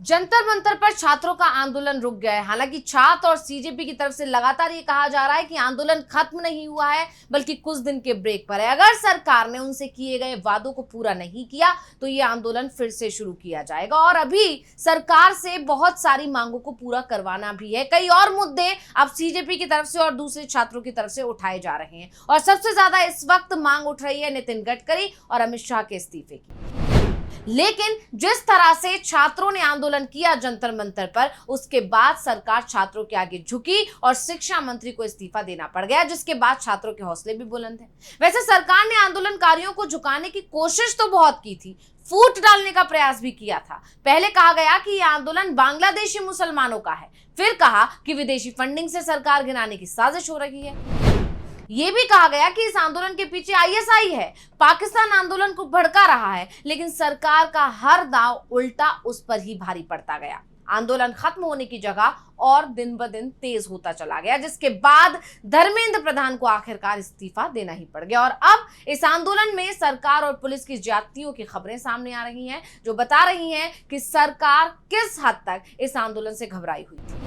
जंतर मंतर पर छात्रों का आंदोलन रुक गया है। हालांकि छात्र और सीजेपी की तरफ से लगातार ये कहा जा रहा है कि आंदोलन खत्म नहीं हुआ है, बल्कि कुछ दिन के ब्रेक पर है। अगर सरकार ने उनसे किए गए वादों को पूरा नहीं किया तो ये आंदोलन फिर से शुरू किया जाएगा। और अभी सरकार से बहुत सारी मांगों को पूरा करवाना भी है। कई और मुद्दे अब सीजेपी की तरफ से और दूसरे छात्रों की तरफ से उठाए जा रहे हैं, और सबसे ज्यादा इस वक्त मांग उठ रही है नितिन गडकरी और अमित शाह के इस्तीफे की। लेकिन जिस तरह से छात्रों ने आंदोलन किया जंतर मंतर पर, उसके बाद सरकार छात्रों के आगे झुकी और शिक्षा मंत्री को इस्तीफा देना पड़ गया, जिसके बाद छात्रों के हौसले भी बुलंद हैं। वैसे सरकार ने आंदोलनकारियों को झुकाने की कोशिश तो बहुत की थी, फूट डालने का प्रयास भी किया था। पहले कहा गया कि यह आंदोलन बांग्लादेशी मुसलमानों का है, फिर कहा कि विदेशी फंडिंग से सरकार गिराने की साजिश हो रही है। ये भी कहा गया कि इस आंदोलन के पीछे आईएसआई है, पाकिस्तान आंदोलन को भड़का रहा है। लेकिन सरकार का हर दांव उल्टा उस पर ही भारी पड़ता गया। आंदोलन खत्म होने की जगह और दिन ब दिन तेज होता चला गया, जिसके बाद धर्मेंद्र प्रधान को आखिरकार इस्तीफा देना ही पड़ गया। और अब इस आंदोलन में सरकार और पुलिस की ज्यादतियों की खबरें सामने आ रही हैं, जो बता रही हैं कि सरकार किस हद तक इस आंदोलन से घबराई हुई थी,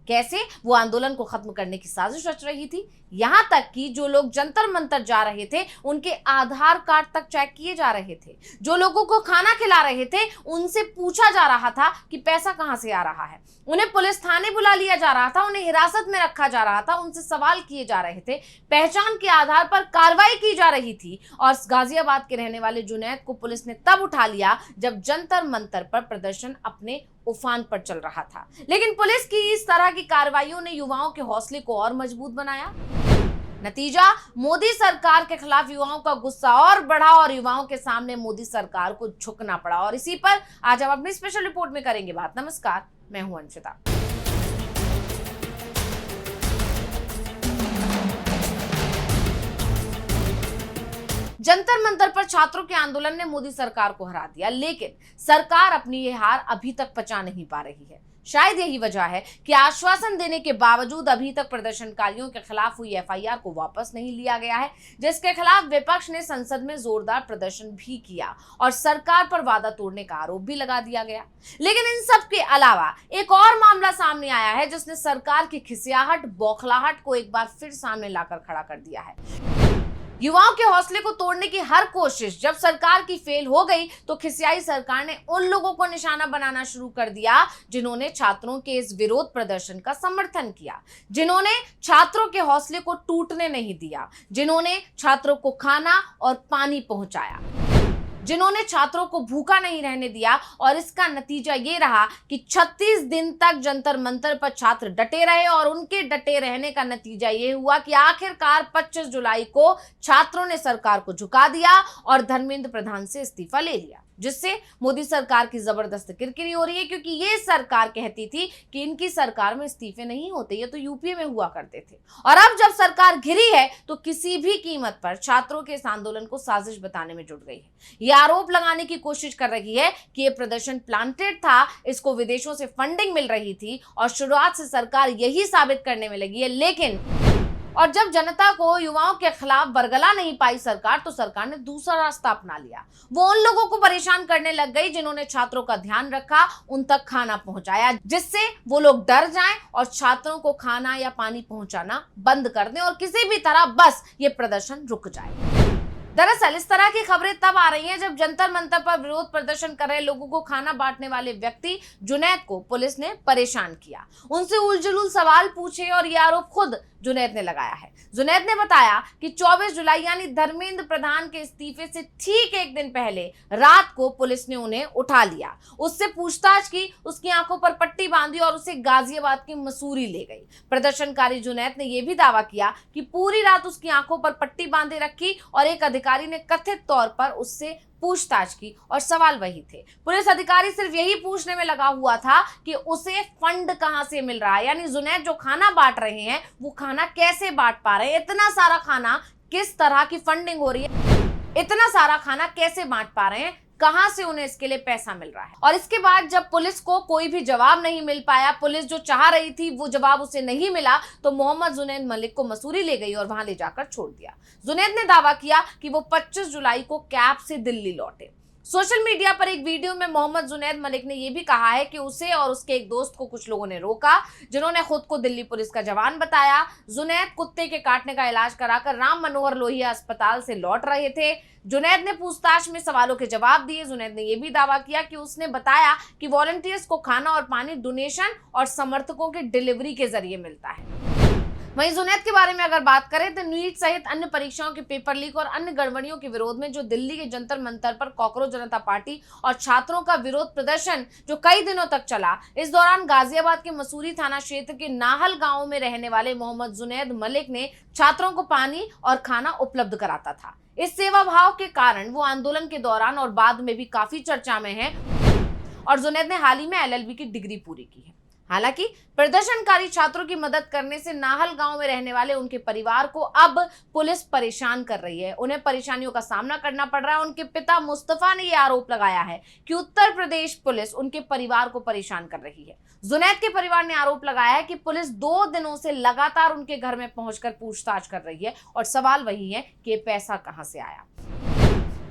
कैसे वो आंदोलन को खत्म करने की साजिश रच रही थी। यहां तक कि जो लोग जंतर मंतर जा रहे थे उनके आधार कार्ड तक चेक किए जा रहे थे। जो लोगों को खाना खिला रहे थे उनसे पूछा जा रहा था कि पैसा कहां से आ रहा है। उन्हें पुलिस थाने बुला लिया जा रहा था, उन्हें हिरासत में रखा जा रहा था, उनसे सवाल किए जा रहे थे, पहचान के आधार पर कार्रवाई की जा रही थी। और गाजियाबाद के रहने वाले जुनैद को पुलिस ने तब उठा लिया जब जंतर मंतर पर प्रदर्शन अपने उफान पर चल रहा था। लेकिन पुलिस की इस तरह की कार्रवाइयों ने युवाओं के हौसले को और मजबूत बनाया। नतीजा, मोदी सरकार के खिलाफ युवाओं का गुस्सा और बढ़ा और युवाओं के सामने मोदी सरकार को झुकना पड़ा। और इसी पर आज हम अपनी स्पेशल रिपोर्ट में करेंगे बात। नमस्कार, मैं हूं अंशिता। जंतर मंतर पर छात्रों के आंदोलन ने मोदी सरकार को हरा दिया, लेकिन सरकार अपनी ये हार अभी तक पचा नहीं पा रही है। शायद यही वजह है कि आश्वासन देने के बावजूद अभी तक प्रदर्शनकारियों के खिलाफ हुई एफआईआर को वापस नहीं लिया गया है, जिसके खिलाफ विपक्ष ने संसद में जोरदार प्रदर्शन भी किया और सरकार पर वादा तोड़ने का आरोप भी लगा दिया गया। लेकिन इन सब के अलावा एक और मामला सामने आया है, जिसने सरकार की खिसियाहट, बौखलाहट को एक बार फिर सामने लाकर खड़ा कर दिया है। युवाओं के हौसले को तोड़ने की हर कोशिश जब सरकार की फेल हो गई तो खिसियाई सरकार ने उन लोगों को निशाना बनाना शुरू कर दिया जिन्होंने छात्रों के इस विरोध प्रदर्शन का समर्थन किया, जिन्होंने छात्रों के हौसले को टूटने नहीं दिया, जिन्होंने छात्रों को खाना और पानी पहुंचाया, जिन्होंने छात्रों को भूखा नहीं रहने दिया। और इसका नतीजा ये रहा कि 36 दिन तक जंतर मंतर पर छात्र डटे रहे, और उनके डटे रहने का नतीजा ये हुआ कि आखिरकार 25 जुलाई को छात्रों ने सरकार को झुका दिया और धर्मेंद्र प्रधान से इस्तीफा ले लिया, जिससे मोदी सरकार की जबरदस्त किरकिरी हो रही है। क्योंकि ये सरकार कहती थी कि इनकी सरकार में इस्तीफे नहीं होते, ये तो यूपीए में हुआ करते थे। और अब जब सरकार घिरी है तो किसी भी कीमत पर छात्रों के इस आंदोलन को साजिश बताने में जुट गई है। ये आरोप लगाने की कोशिश कर रही है कि ये प्रदर्शन प्लांटेड था, इसको विदेशों से फंडिंग मिल रही थी, और शुरुआत से सरकार यही साबित करने में लगी है। लेकिन और जब जनता को युवाओं के खिलाफ बरगला नहीं पाई सरकार, तो सरकार ने दूसरा रास्ता अपना लिया। वो उन लोगों को परेशान करने लग गई जिन्होंने छात्रों का ध्यान रखा, उन तक खाना पहुंचाया, जिससे वो लोग डर जाएं और छात्रों को खाना या पानी पहुंचाना बंद कर दें और किसी भी तरह बस ये प्रदर्शन रुक जाए। दरअसल इस तरह की खबरें तब आ रही हैं जब जंतर मंतर पर विरोध प्रदर्शन कर रहे लोगों को खाना बांटने वाले व्यक्ति जुनैद को पुलिस ने परेशान किया, उनसे उलझुल सवाल पूछे, और ये आरोप खुद जुनैद ने लगाया है। जुनैद ने बताया कि 24 जुलाई यानी धर्मेंद्र प्रधान के इस्तीफे से ठीक एक दिन पहले रात को पुलिस ने उन्हें उठा लिया, उससे पूछताछ की, उसकी आंखों पर पट्टी बांधी और उसे गाजियाबाद की मसूरी ले गई। प्रदर्शनकारी जुनैद ने यह भी दावा किया कि पूरी रात उसकी आंखों पर पट्टी बांधे रखी और एक अधिकारी ने कथित तौर पर उससे पूछताछ की, और सवाल वही थे। पुलिस अधिकारी सिर्फ यही पूछने में लगा हुआ था कि उसे फंड कहां से मिल रहा है, यानी जुनैद जो खाना बांट रहे हैं वो खाना कैसे बांट पा रहे हैं, इतना सारा खाना किस तरह की फंडिंग हो रही है, इतना सारा खाना कैसे बांट पा रहे हैं, कहां से उन्हें इसके लिए पैसा मिल रहा है। और इसके बाद जब पुलिस को कोई भी जवाब नहीं मिल पाया, पुलिस जो चाह रही थी वो जवाब उसे नहीं मिला, तो मोहम्मद जुनैद मलिक को मसूरी ले गई और वहां ले जाकर छोड़ दिया। जुनैद ने दावा किया कि वो 25 जुलाई को कैब से दिल्ली लौटे। सोशल मीडिया पर एक वीडियो में मोहम्मद जुनैद मलिक ने यह भी कहा है कि उसे और उसके एक दोस्त को कुछ लोगों ने रोका, जिन्होंने खुद को दिल्ली पुलिस का जवान बताया। जुनैद कुत्ते के काटने का इलाज कराकर राम मनोहर लोहिया अस्पताल से लौट रहे थे। जुनैद ने पूछताछ में सवालों के जवाब दिए। जुनैद ने यह भी दावा किया कि उसने बताया कि वॉलंटियर्स को खाना और पानी डोनेशन और समर्थकों के डिलीवरी के जरिए मिलता है। वहीं जुनैद के बारे में अगर बात करें तो नीट सहित अन्य परीक्षाओं के पेपर लीक और अन्य गड़बड़ियों के विरोध में जो दिल्ली के जंतर मंतर पर कॉकरोच जनता पार्टी और छात्रों का विरोध प्रदर्शन जो कई दिनों तक चला, इस दौरान गाजियाबाद के मसूरी थाना क्षेत्र के नाहल गांव में रहने वाले मोहम्मद जुनैद मलिक ने छात्रों को पानी और खाना उपलब्ध कराता था। इस सेवा भाव के कारण वो आंदोलन के दौरान और बाद में भी काफी चर्चा में है और जुनैद ने हाल ही में LLB की डिग्री पूरी की है। हालांकि प्रदर्शनकारी छात्रों की मदद करने से नाहल गांव में रहने वाले उनके परिवार को अब पुलिस परेशान कर रही है। उन्हें परेशानियों का सामना करना पड़ रहा है। उनके पिता मुस्तफा ने यह आरोप लगाया है कि उत्तर प्रदेश पुलिस उनके परिवार को परेशान कर रही है। जुनैद के परिवार ने आरोप लगाया है कि पुलिस 2 दिनों से लगातार उनके घर में पहुंचकर पूछताछ कर रही है और सवाल वही है कि पैसा कहां से आया।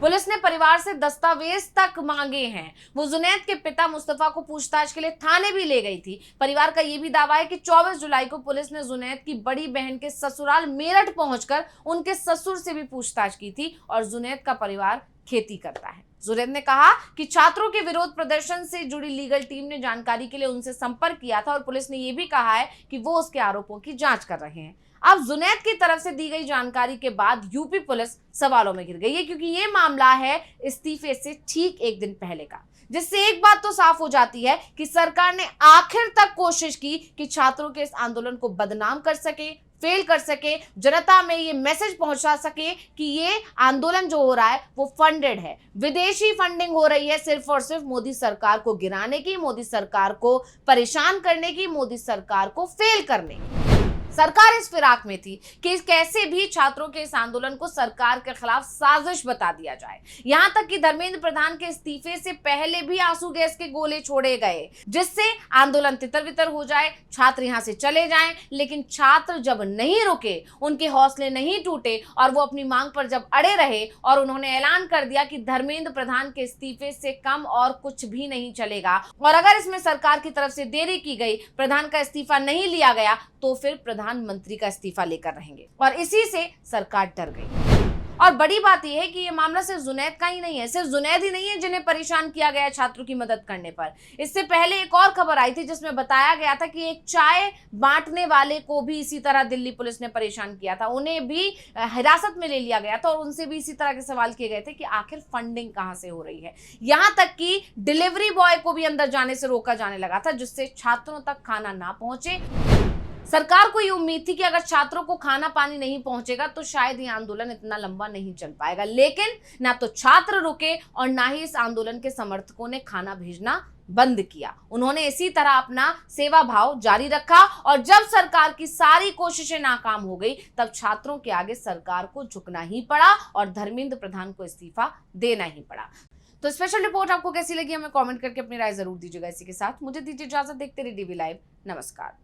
पुलिस ने परिवार से दस्तावेज तक मांगे हैं। वो जुनैद के पिता मुस्तफा को पूछताछ के लिए थाने भी ले गई थी। परिवार का यह भी दावा है कि 24 जुलाई को पुलिस ने जुनैद की बड़ी बहन के ससुराल मेरठ पहुंचकर उनके ससुर से भी पूछताछ की थी और जुनैद का परिवार खेती करता है। जुनैद ने कहा कि छात्रों के विरोध प्रदर्शन से जुड़ी लीगल टीम ने जानकारी के लिए उनसे संपर्क किया था और पुलिस ने यह भी कहा है कि वो उसके आरोपों की जांच कर रहे हैं। अब जुनैद की तरफ से दी गई जानकारी के बाद यूपी पुलिस सवालों में घिर गई है, क्योंकि ये मामला है इस्तीफे से ठीक एक दिन पहले का, जिससे एक बात तो साफ हो जाती है कि सरकार ने आखिर तक कोशिश की कि छात्रों के इस आंदोलन को बदनाम कर सके, फेल कर सके, जनता में ये मैसेज पहुंचा सके कि ये आंदोलन जो हो रहा है वो फंडेड है, विदेशी फंडिंग हो रही है सिर्फ और सिर्फ मोदी सरकार को गिराने की, मोदी सरकार को परेशान करने की, मोदी सरकार को फेल करने की। सरकार इस फिराक में थी कि कैसे भी छात्रों के इस आंदोलन को सरकार के खिलाफ साजिश बता दिया जाए। यहां तक कि धर्मेंद्र प्रधान के इस्तीफे से पहले भी आंसू गैस के गोले छोड़े गए, जिससे आंदोलन तितर-बितर हो जाए, छात्र यहां से चले जाएं। लेकिन छात्र जब नहीं रुके, उनके हौसले नहीं टूटे और वो अपनी मांग पर जब अड़े रहे और उन्होंने ऐलान कर दिया कि धर्मेंद्र प्रधान के इस्तीफे से कम और कुछ भी नहीं चलेगा और अगर इसमें सरकार की तरफ से देरी की गई, प्रधान का इस्तीफा नहीं लिया गया, तो फिर प्रधानमंत्री का इस्तीफा लेकर रहेंगे और इसी से सरकार डर गई। और बड़ी बात यह है कि यह मामला सिर्फ जुनैद का ही नहीं है, सिर्फ जुनैद ही नहीं है जिन्हें परेशान किया गया छात्रों की मदद करने पर। इससे पहले एक और खबर आई थी जिसमें बताया गया था कि एक चाय बांटने वाले को भी इसी तरह दिल्ली पुलिस ने परेशान किया था, उन्हें भी हिरासत में ले लिया गया था और उनसे भी इसी तरह के सवाल किए गए थे कि आखिर फंडिंग कहां से हो रही है। यहां तक कि डिलीवरी बॉय को भी अंदर जाने से रोका जाने लगा था, जिससे छात्रों तक खाना ना पहुंचे। सरकार को ये उम्मीद थी कि अगर छात्रों को खाना पानी नहीं पहुंचेगा तो शायद ये आंदोलन इतना लंबा नहीं चल पाएगा, लेकिन ना तो छात्र रुके और ना ही इस आंदोलन के समर्थकों ने खाना भेजना बंद किया। उन्होंने इसी तरह अपना सेवा भाव जारी रखा और जब सरकार की सारी कोशिशें नाकाम हो गई, तब छात्रों के आगे सरकार को झुकना ही पड़ा और धर्मेंद्र प्रधान को इस्तीफा देना ही पड़ा। तो स्पेशल रिपोर्ट आपको कैसी लगी हमें कमेंट करके अपनी राय जरूर दीजिएगा। इसी के साथ मुझे दीजिए इजाजत। देखते रहिए DV लाइव। नमस्कार।